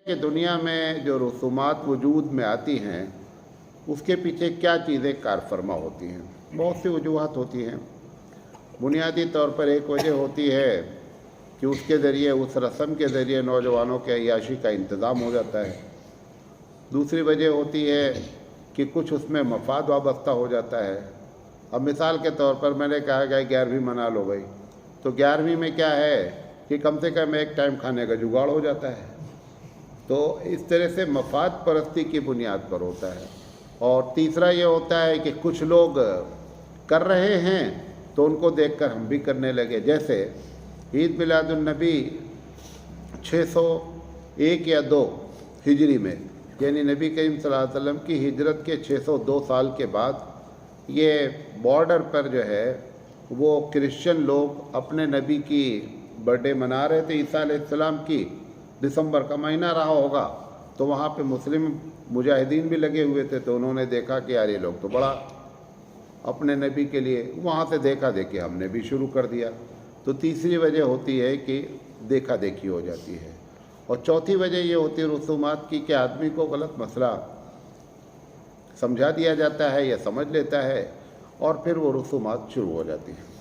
کہ دنیا میں جو رسومات وجود میں آتی ہیں اس کے پیچھے کیا چیزیں کار فرما ہوتی ہیں۔ بہت سی وجوہات ہوتی ہیں۔ بنیادی طور پر ایک وجہ ہوتی ہے کہ اس کے ذریعے، اس رسم کے ذریعے نوجوانوں کے عیاشی کا انتظام ہو جاتا ہے۔ دوسری وجہ ہوتی ہے کہ کچھ اس میں مفاد وابستہ ہو جاتا ہے۔ اب مثال کے طور پر میں نے کہا کہ 11ویں منا لو بھائی، تو 11ویں میں کیا ہے کہ کم سے کم ایک ٹائم کھانے کا جگاڑ ہو جاتا ہے۔ تو اس طرح سے مفاد پرستی کی بنیاد پر ہوتا ہے۔ اور تیسرا یہ ہوتا ہے کہ کچھ لوگ کر رہے ہیں تو ان کو دیکھ کر ہم بھی کرنے لگے۔ جیسے عید میلاد النبی 601 یا 2 ہجری میں، یعنی نبی کریم صلی اللہ علیہ وسلم کی ہجرت کے 602 سال کے بعد یہ بارڈر پر جو ہے وہ کرسچن لوگ اپنے نبی کی برتھ ڈے منا رہے تھے، عیسیٰ علیہ السلام کی۔ دسمبر کا مہینہ رہا ہوگا، تو وہاں پہ مسلم مجاہدین بھی لگے ہوئے تھے، تو انہوں نے دیکھا کہ یار یہ لوگ تو بڑا اپنے نبی کے لیے، وہاں سے دیکھا دیکھی ہم نے بھی شروع کر دیا۔ تو تیسری وجہ ہوتی ہے کہ دیکھا دیکھی ہو جاتی ہے۔ اور چوتھی وجہ یہ ہوتی ہے رسومات کی کہ آدمی کو غلط مسئلہ سمجھا دیا جاتا ہے یا سمجھ لیتا ہے، اور پھر وہ رسومات شروع ہو جاتی ہیں۔